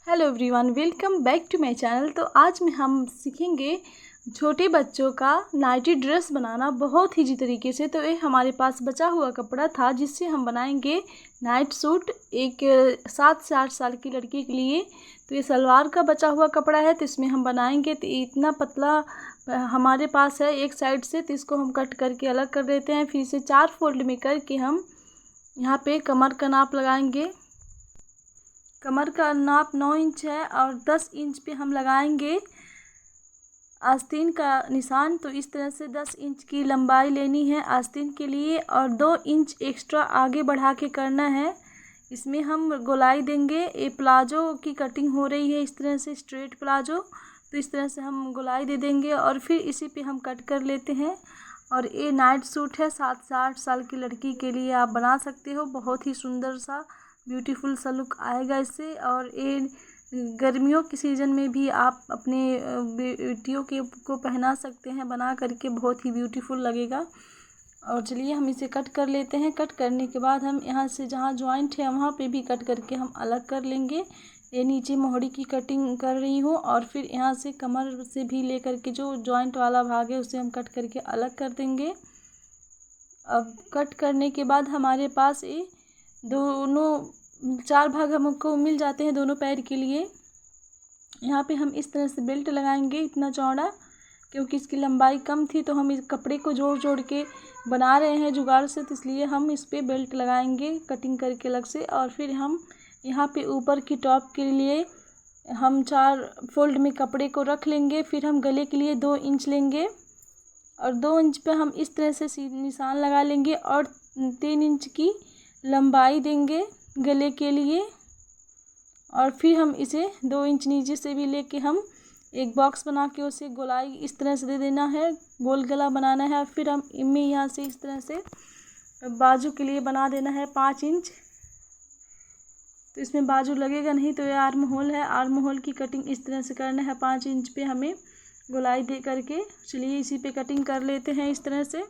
Hello everyone, welcome back to my channel. तो आज में हम सीखेंगे छोटे बच्चों का नाइटी ड्रेस बनाना बहुत ही तरीके से। तो ये हमारे पास बचा हुआ कपड़ा था जिससे हम बनाएंगे नाइट सूट एक 7 से 8 साल की लड़की के लिए। तो ये सलवार का बचा हुआ कपड़ा है, तो इसमें हम बनाएंगे। तो इतना पतला हमारे पास है एक साइड से, तो इसको हम कट करके अलग कर देते हैं। फिर इसे 4 फोल्ड में करके हम यहाँ पे कमर का नाप लगाएंगे। कमर का नाप 9 इंच है और 10 इंच पे हम लगाएंगे आस्तीन का निशान। तो इस तरह से 10 इंच की लंबाई लेनी है आस्तीन के लिए और 2 इंच एक्स्ट्रा आगे बढ़ा के करना है। इसमें हम गोलाई देंगे। ये प्लाजो की कटिंग हो रही है इस तरह से, स्ट्रेट प्लाजो। तो इस तरह से हम गोलाई दे देंगे और फिर इसी पे हम कट कर लेते हैं। और ये नाइट सूट है, 7 से 8 साल की लड़की के लिए आप बना सकते हो। बहुत ही सुंदर सा ब्यूटीफुल सा लुक आएगा इससे। और ये गर्मियों के सीज़न में भी आप अपने बेटियों को पहना सकते हैं बना करके, बहुत ही ब्यूटीफुल लगेगा। और चलिए हम इसे कट कर लेते हैं। कट करने के बाद हम यहाँ से जहाँ जॉइंट है वहाँ पे भी कट करके हम अलग कर लेंगे। ये नीचे मोहरी की कटिंग कर रही हूँ और फिर यहाँ से कमर से भी लेकर के जो जॉइंट वाला भाग है उसे हम कट करके अलग कर देंगे। अब कट करने के बाद हमारे पास ये दोनों 4 भाग हमको मिल जाते हैं दोनों पैर के लिए। यहाँ पे हम इस तरह से बेल्ट लगाएंगे इतना चौड़ा, क्योंकि इसकी लंबाई कम थी तो हम इस कपड़े को जोड़ जोड़ के बना रहे हैं जुगाड़ से, तो इसलिए हम इस पे बेल्ट लगाएंगे कटिंग करके अलग से। और फिर हम यहाँ पे ऊपर की टॉप के लिए हम 4 फोल्ड में कपड़े को रख लेंगे। फिर हम गले के लिए 2 इंच लेंगे और 2 इंच पे हम इस तरह से निशान लगा लेंगे और 3 इंच की लंबाई देंगे गले के लिए। और फिर हम इसे 2 इंच नीचे से भी लेके हम एक बॉक्स बना के उसे गोलाई इस तरह से दे देना है, गोल गला बनाना है। और फिर हम इनमें यहाँ से इस तरह से बाजू के लिए बना देना है 5 इंच। तो इसमें बाजू लगेगा नहीं, तो ये आर्म होल है। आर्म होल की कटिंग इस तरह से करना है 5 इंच पे हमें गोलाई दे करके। चलिए इसी पे कटिंग कर लेते हैं इस तरह से।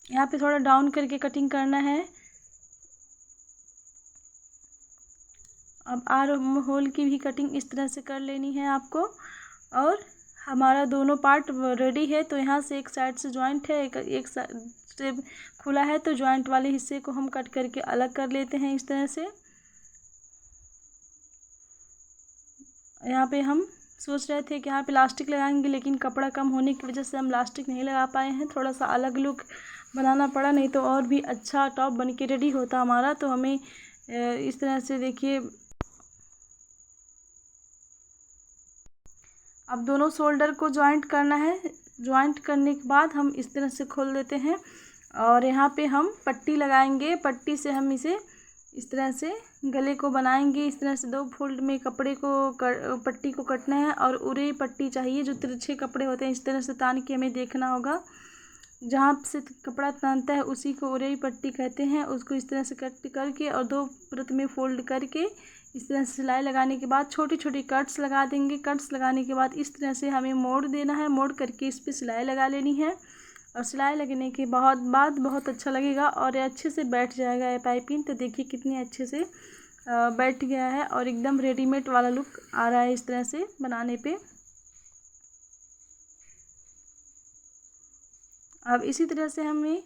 यहाँ पे थोड़ा डाउन करके कटिंग करना है। अब आर्म होल की भी कटिंग इस तरह से कर लेनी है आपको। और हमारा दोनों पार्ट रेडी है। तो यहाँ से एक साइड से जॉइंट है, एक साइड से खुला है, तो जॉइंट वाले हिस्से को हम कट करके अलग कर लेते हैं इस तरह से। यहाँ पे हम सोच रहे थे कि यहाँ पे इलास्टिक लगाएंगे, लेकिन कपड़ा कम होने की वजह से हम इलास्टिक नहीं लगा पाए हैं। थोड़ा सा अलग लुक बनाना पड़ा, नहीं तो और भी अच्छा टॉप बन के रेडी होता हमारा। तो हमें इस तरह से देखिए, अब दोनों शोल्डर को जॉइंट करना है। जॉइंट करने के बाद हम इस तरह से खोल देते हैं और यहाँ पे हम पट्टी लगाएंगे। पट्टी से हम इसे इस तरह से गले को बनाएंगे। इस तरह से 2 फोल्ड में कपड़े को पट्टी को कटना है और उरे पट्टी चाहिए। जो तिरछे कपड़े होते हैं इस तरह से तान के हमें देखना होगा। जहाँ से कपड़ा तानता है उसी को उरे पट्टी कहते हैं। उसको इस तरह से कट करके और 2 परत में फोल्ड करके इस तरह से सिलाई लगाने के बाद छोटी छोटी कट्स लगा देंगे। कट्स लगाने के बाद इस तरह से हमें मोड़ देना है। मोड़ करके इस पर सिलाई लगा लेनी है और सिलाई लगने के बाद बहुत अच्छा लगेगा और अच्छे से बैठ जाएगा ये पाइपिंग। तो देखिए कितनी अच्छे से बैठ गया है और एकदम रेडीमेड वाला लुक आ रहा है इस तरह से बनाने पे। अब इसी तरह से हमें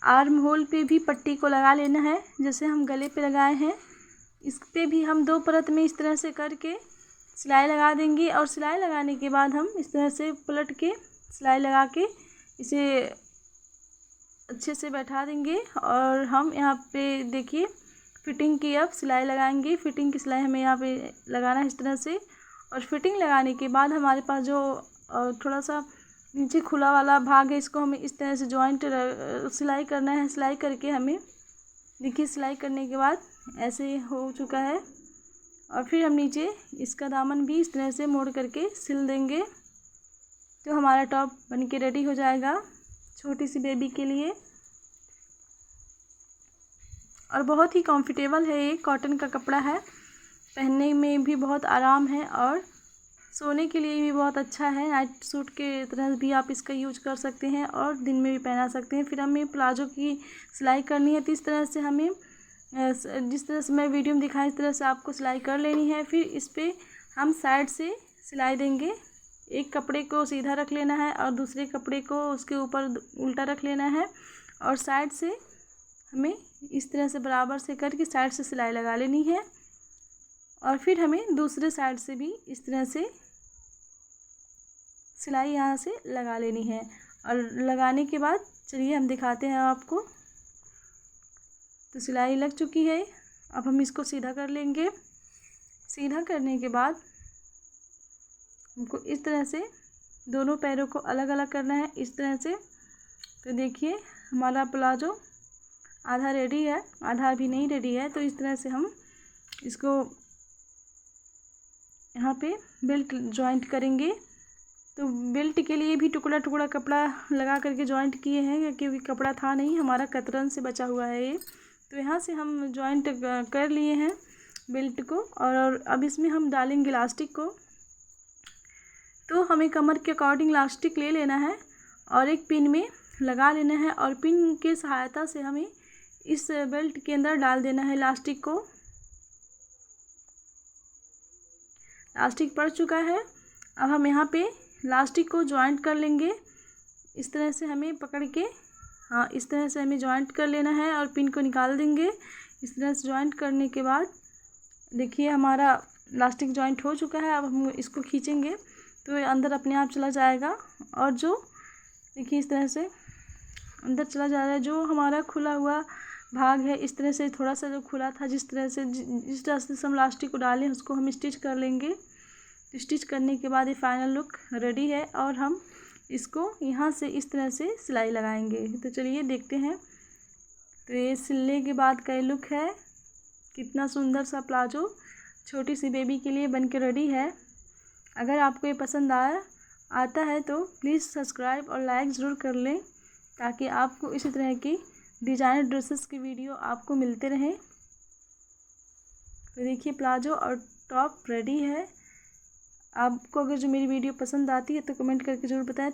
आर्म होल पे भी पट्टी को लगा लेना है, जैसे हम गले पे लगाए हैं। इस पे भी हम 2 परत में इस तरह से करके सिलाई लगा देंगे और सिलाई लगाने के बाद हम इस तरह से पलट के सिलाई लगा के इसे अच्छे से बैठा देंगे। और हम यहाँ पे देखिए फिटिंग की अब सिलाई लगाएंगे। फिटिंग की सिलाई हमें यहाँ पे लगाना है इस तरह से। और फिटिंग लगाने के बाद हमारे पास जो थोड़ा सा नीचे खुला वाला भाग है, इसको हमें इस तरह से जॉइंट सिलाई करना है। सिलाई करके हमें देखिए सिलाई करने के बाद ऐसे हो चुका है। और फिर हम नीचे इसका दामन भी इस तरह से मोड़ करके सिल देंगे, तो हमारा टॉप बन के रेडी हो जाएगा छोटी सी बेबी के लिए। और बहुत ही कंफर्टेबल है, ये कॉटन का कपड़ा है, पहनने में भी बहुत आराम है और सोने के लिए भी बहुत अच्छा है। नाइट सूट के तरह भी आप इसका यूज कर सकते हैं और दिन में भी पहना सकते हैं। फिर हमें प्लाजो की सिलाई करनी है, तो इस तरह से हमें जिस तरह से मैं वीडियो में दिखाया इस तरह से आपको सिलाई कर लेनी है। फिर इस पर हम साइड से सिलाई देंगे। एक कपड़े को सीधा रख लेना है और दूसरे कपड़े को उसके ऊपर उल्टा रख लेना है और साइड से हमें इस तरह से बराबर से करके साइड से सिलाई लगा लेनी है। और फिर हमें दूसरे साइड से भी इस तरह से सिलाई यहाँ से लगा लेनी है। और लगाने के बाद चलिए हम दिखाते हैं आपको। तो सिलाई लग चुकी है, अब हम इसको सीधा कर लेंगे। सीधा करने के बाद हमको इस तरह से दोनों पैरों को अलग अलग करना है, इस तरह से। तो देखिए हमारा प्लाजो आधा रेडी है, आधा अभी नहीं रेडी है। तो इस तरह से हम इसको यहाँ पे बेल्ट जॉइंट करेंगे। तो बेल्ट के लिए भी टुकड़ा टुकड़ा कपड़ा लगा करके जॉइंट किए हैं, क्योंकि कपड़ा था नहीं, हमारा कतरन से बचा हुआ है ये। तो यहाँ से हम जॉइंट कर लिए हैं बेल्ट को। और अब इसमें हम डालेंगे इलास्टिक को। तो हमें कमर के अकॉर्डिंग इलास्टिक ले लेना है और एक पिन में लगा लेना है और पिन की सहायता से हमें इस बेल्ट के अंदर डाल देना है इलास्टिक को। इलास्टिक पड़ चुका है। अब हम यहाँ पे इलास्टिक को जॉइंट कर लेंगे। इस तरह से हमें पकड़ के, हाँ इस तरह से हमें जॉइंट कर लेना है और पिन को निकाल देंगे। इस तरह से जॉइंट करने के बाद देखिए हमारा इलास्टिक जॉइंट हो चुका है। अब हम इसको खींचेंगे तो ये अंदर अपने आप चला जाएगा। और जो देखिए इस तरह से अंदर चला जा रहा है। जो हमारा खुला हुआ भाग है इस तरह से थोड़ा सा जो खुला था, जिस तरह से हम इलास्टिक को डालें उसको हम स्टिच कर लेंगे। स्टिच करने के बाद ये फाइनल लुक रेडी है और हम इसको यहाँ से इस तरह से सिलाई लगाएंगे। तो चलिए देखते हैं। तो ये सिलने के बाद का ये लुक है। कितना सुंदर सा प्लाजो छोटी सी बेबी के लिए बन के रेडी है। अगर आपको ये पसंद आता है तो प्लीज़ सब्सक्राइब और लाइक ज़रूर कर लें, ताकि आपको इसी तरह की डिज़ाइनर ड्रेसेस की वीडियो आपको मिलते रहें। तो देखिए प्लाजो और टॉप रेडी है। आपको अगर जो मेरी वीडियो पसंद आती है तो कमेंट करके ज़रूर बताएं।